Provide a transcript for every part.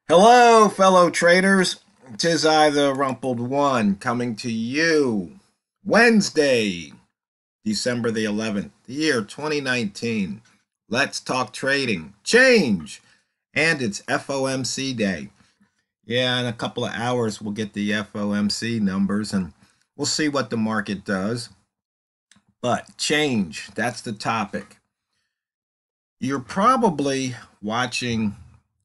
Hello, fellow traders. 'Tis I, the Rumpled One, coming to you Wednesday, December the 11th, the year 2019. Let's talk trading, change, and it's FOMC day. Yeah, in a couple of hours, we'll get the FOMC numbers and we'll see what the market does. But change, that's the topic. You're probably watching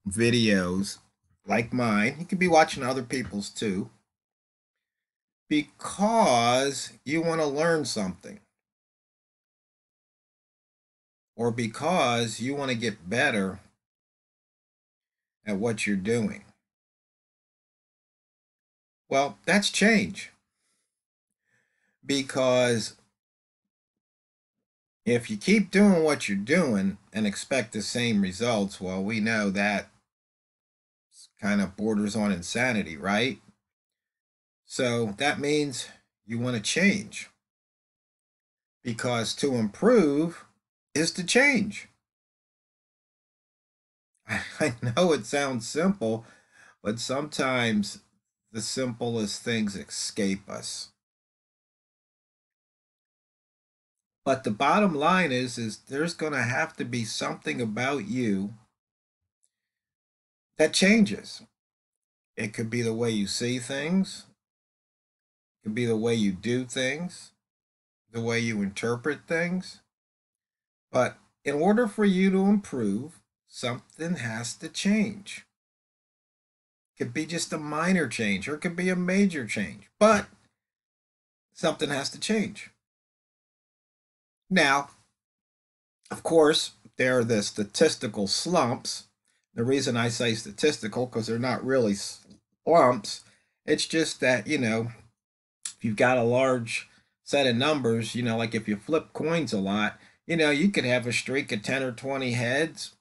videos like mine. You could be watching other people's too, because you want to learn something or because you want to get better at what you're doing. Well, that's change, because if you keep doing what you're doing and expect the same results, well, we know that kind of borders on insanity, right? So that means you want to change, because to improve is to change. I know it sounds simple, but sometimes the simplest things escape us. But the bottom line is there's going to have to be something about you that changes. It could be the way you see things, it could be the way you do things, the way you interpret things. But in order for you to improve, something has to change. It could be just a minor change, or it could be a major change, but something has to change. Now, of course, there are the statistical slumps. The reason I say statistical, because they're not really slumps. It's just that, if you've got a large set of numbers, like if you flip coins a lot, you could have a streak of 10 or 20 heads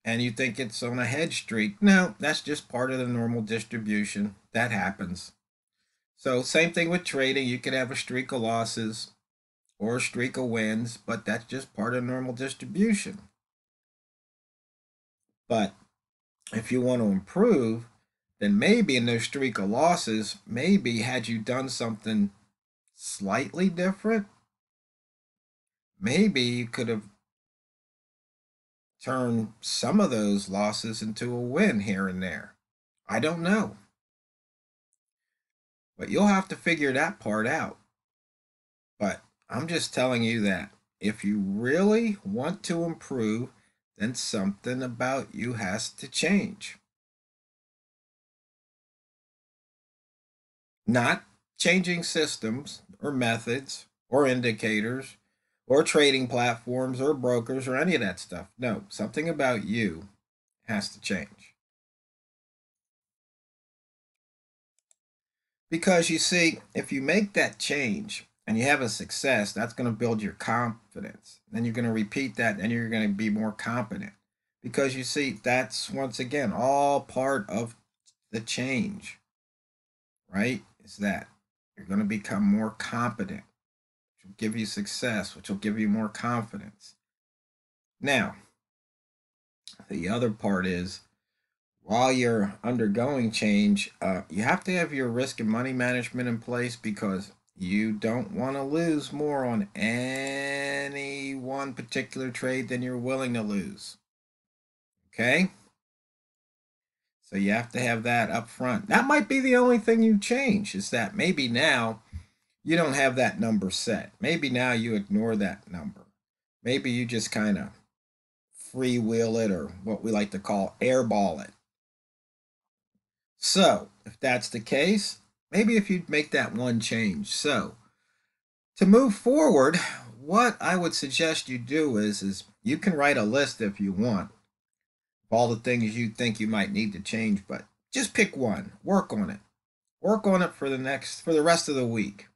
and you think it's on a head streak. No, that's just part of the normal distribution. That happens. So, same thing with trading. You could have a streak of losses or a streak of wins, but that's just part of normal distribution. But if you want to improve, then maybe in those streak of losses, maybe had you done something slightly different, maybe you could have turned some of those losses into a win here and there. I don't know. But you'll have to figure that part out. But I'm just telling you that if you really want to improve, then something about you has to change. Not changing systems or methods or indicators or trading platforms or brokers or any of that stuff. No, something about you has to change. Because you see, if you make that change and you have a success, that's going to build your confidence. Then you're going to repeat that and you're going to be more competent. Because you see, that's once again all part of the change, right? Is that you're going to become more competent, which will give you success, which will give you more confidence. Now, the other part is while you're undergoing change, you have to have your risk and money management in place, because you don't want to lose more on any one particular trade than you're willing to lose. Okay? So you have to have that up front. That might be the only thing you change, is that maybe now you don't have that number set. Maybe now you ignore that number. Maybe you just kind of freewheel it, or what we like to call airball it. So, if that's the case, maybe if you'd make that one change. So, to move forward, what I would suggest you do is you can write a list if you want of all the things you think you might need to change, but just pick one, work on it. Work on it for the rest of the week.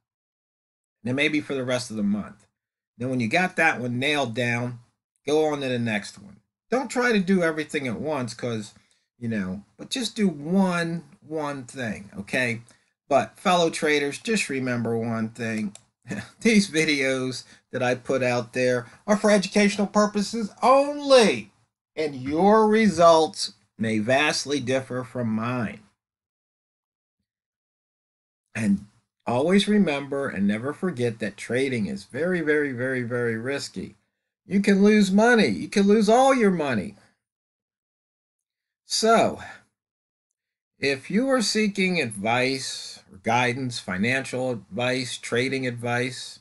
And then maybe for the rest of the month. Then when you got that one nailed down, go on to the next one. Don't try to do everything at once, because but just do one thing, okay? But fellow traders, just remember one thing. These videos that I put out there are for educational purposes only, and your results may vastly differ from mine. And always remember and never forget that trading is very, very, very, very risky. You can lose money. You can lose all your money. So, if you are seeking advice or guidance, financial advice, trading advice,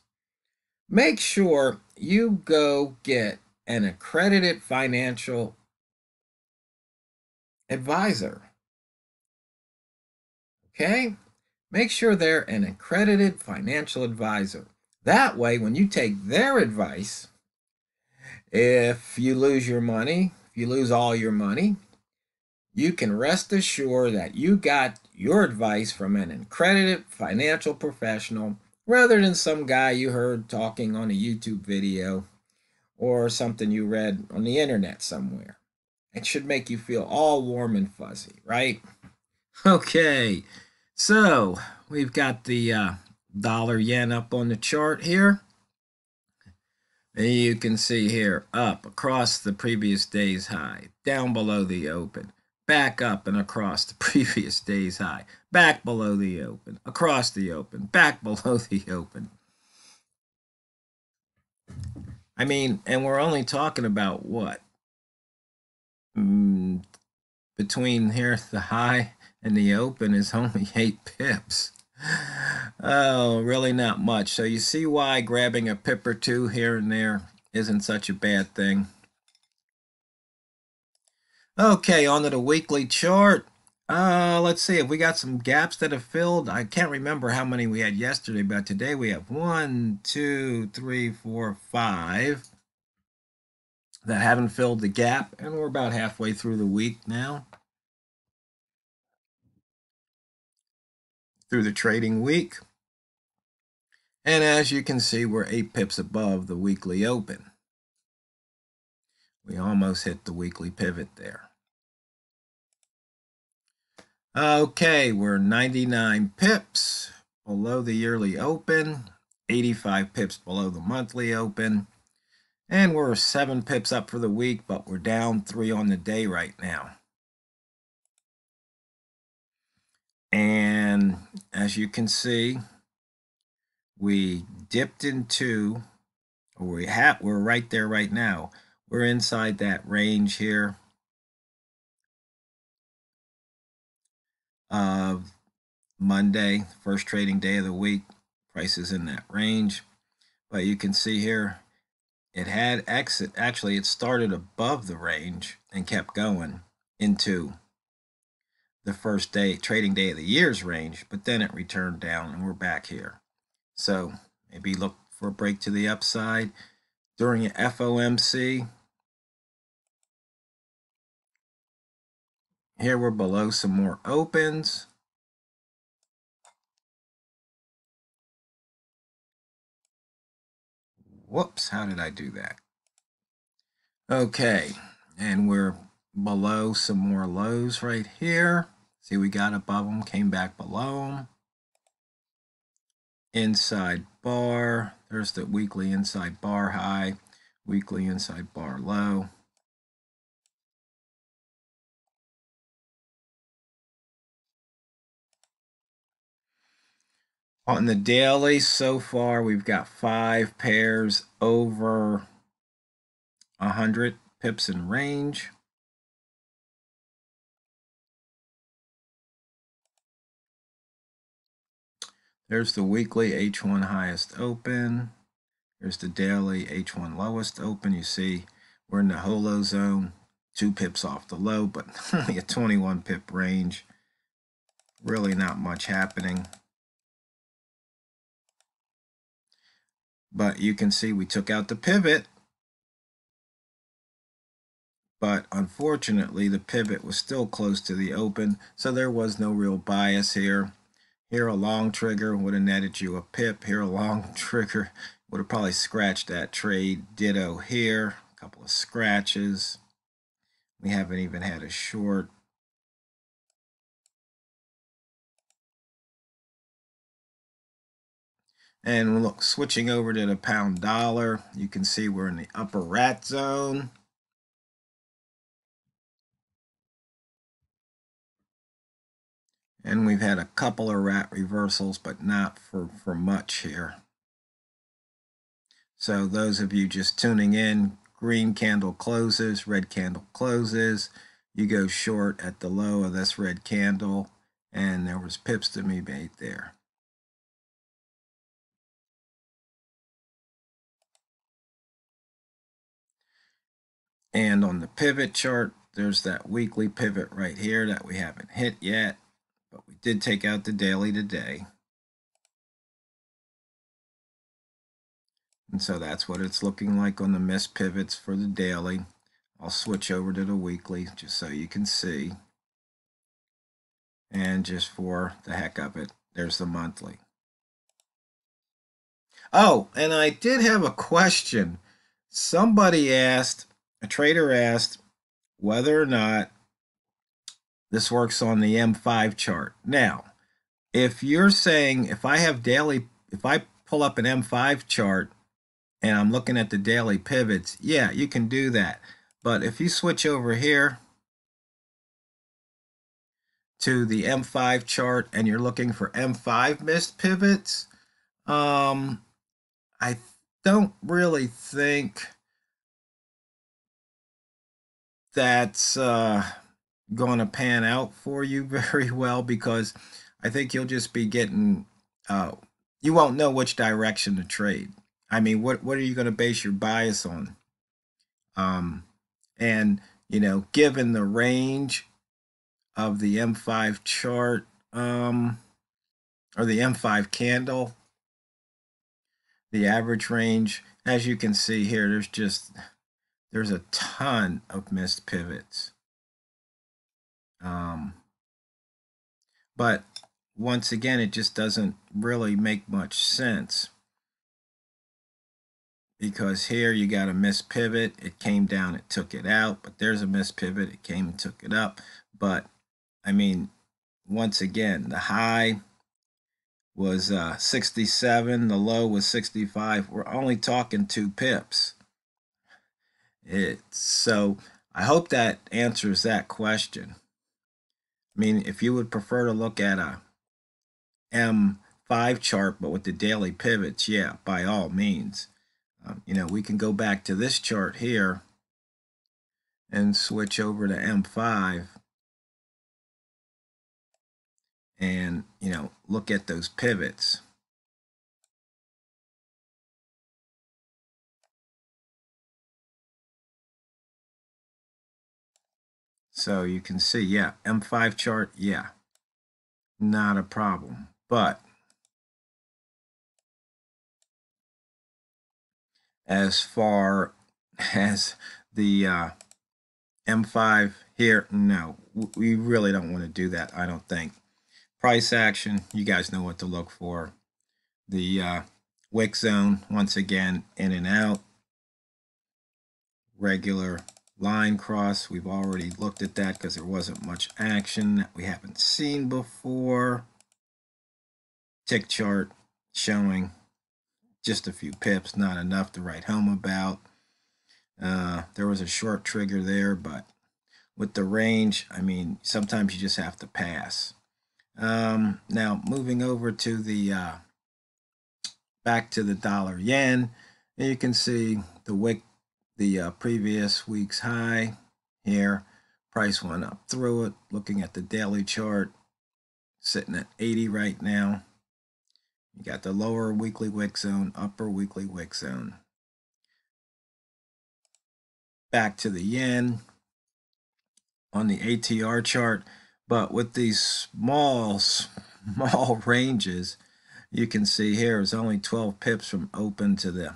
make sure you go get an accredited financial advisor. Okay? Make sure they're an accredited financial advisor. That way, when you take their advice, if you lose your money, if you lose all your money, you can rest assured that you got your advice from an accredited financial professional rather than some guy you heard talking on a YouTube video or something you read on the internet somewhere. It should make you feel all warm and fuzzy, right? Okay, so we've got the dollar yen up on the chart here. And you can see here up across the previous day's high, down below the open, back up and across the previous day's high, back below the open, across the open, back below the open. I mean, and we're only talking about what? Between here, the high and the open is only 8 pips. Oh, really not much. So you see why grabbing a pip or two here and there isn't such a bad thing. Okay, on to the weekly chart. Let's see if we got some gaps that have filled. I can't remember how many we had yesterday, but today we have 1, 2, 3, 4, 5 that haven't filled the gap, and we're about halfway through the week now. Through the trading week. And as you can see, we're 8 pips above the weekly open. We almost hit the weekly pivot there. Okay, we're 99 pips below the yearly open, 85 pips below the monthly open, and we're 7 pips up for the week, but we're down 3 on the day right now. And as you can see, we dipped into, or we're right there right now. We're inside that range here of Monday, first trading day of the week. Price is in that range. But you can see here, it had exit. Actually, it started above the range and kept going into the first day, trading day of the year's range, but then it returned down and we're back here. So maybe look for a break to the upside during an FOMC. Here we're below some more opens. Whoops, how did I do that? Okay, and we're below some more lows right here. See, we got above them, came back below them. Inside bar, there's the weekly inside bar high, weekly inside bar low. On the daily, so far, we've got 5 pairs over 100 pips in range. There's the weekly H1 highest open. There's the daily H1 lowest open. You see we're in the holo zone, 2 pips off the low, but only a 21 pip range. Really not much happening. But you can see we took out the pivot. But unfortunately, the pivot was still close to the open, so there was no real bias here. Here, a long trigger would have netted you a pip. Here, a long trigger would have probably scratched that trade. Ditto here, a couple of scratches. We haven't even had a short. And look, switching over to the pound dollar, you can see we're in the upper rat zone. And we've had a couple of rat reversals, but not for much here. So those of you just tuning in, green candle closes, red candle closes. You go short at the low of this red candle, and there was pips to be made there. And on the pivot chart, there's that weekly pivot right here that we haven't hit yet, but we did take out the daily today. And so that's what it's looking like on the missed pivots for the daily. I'll switch over to the weekly just so you can see. And just for the heck of it, there's the monthly. Oh, and I did have a question. Somebody asked, a trader asked, whether or not this works on the M5 chart. Now, if you're saying, if I pull up an M5 chart and I'm looking at the daily pivots, yeah, you can do that. But if you switch over here to the M5 chart and you're looking for M5 missed pivots, I don't really think that's going to pan out for you very well, because I think you'll just be getting, you won't know which direction to trade. I mean, what are you going to base your bias on? And, you know, given the range of the M5 chart, or the M5 candle, the average range, as you can see here, there's a ton of missed pivots. But once again, it just doesn't really make much sense, because here you got a missed pivot, it came down, it took it out, but there's a missed pivot, it came and took it up. But I mean, once again, the high was 67, the low was 65. We're only talking 2 pips. So I hope that answers that question. I mean, if you would prefer to look at a M5 chart, but with the daily pivots, yeah, by all means. You know, we can go back to this chart here and switch over to M5 and, you know, look at those pivots. So you can see, yeah, M5 chart, yeah, not a problem. But as far as the M5 here, no, we really don't want to do that, I don't think. Price action, you guys know what to look for. The wick zone, once again, in and out. Regular line cross, we've already looked at that because there wasn't much action that we haven't seen before. Tick chart showing just a few pips, not enough to write home about. There was a short trigger there, but with the range, I mean, sometimes you just have to pass. Now, moving over to the back to the dollar yen, and you can see the wick, the previous week's high here. Price went up through it. Looking at the daily chart, sitting at 80 right now. You got the lower weekly wick zone, upper weekly wick zone. Back to the yen on the ATR chart, but with these small ranges, you can see here is only 12 pips from open to the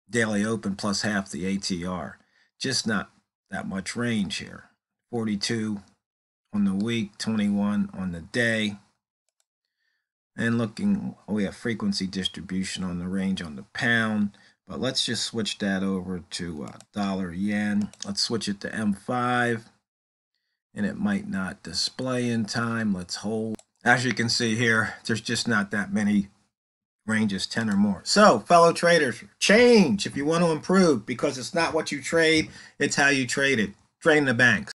daily open plus half the ATR. Just not that much range here. 42 on the week, 21 on the day. And looking, we have frequency distribution on the range on the pound. But let's just switch that over to dollar yen. Let's switch it to M5. And it might not display in time. Let's hold. As you can see here, there's just not that many ranges, 10 or more. So, fellow traders, change if you want to improve, because it's not what you trade, it's how you trade it. Drain the banks.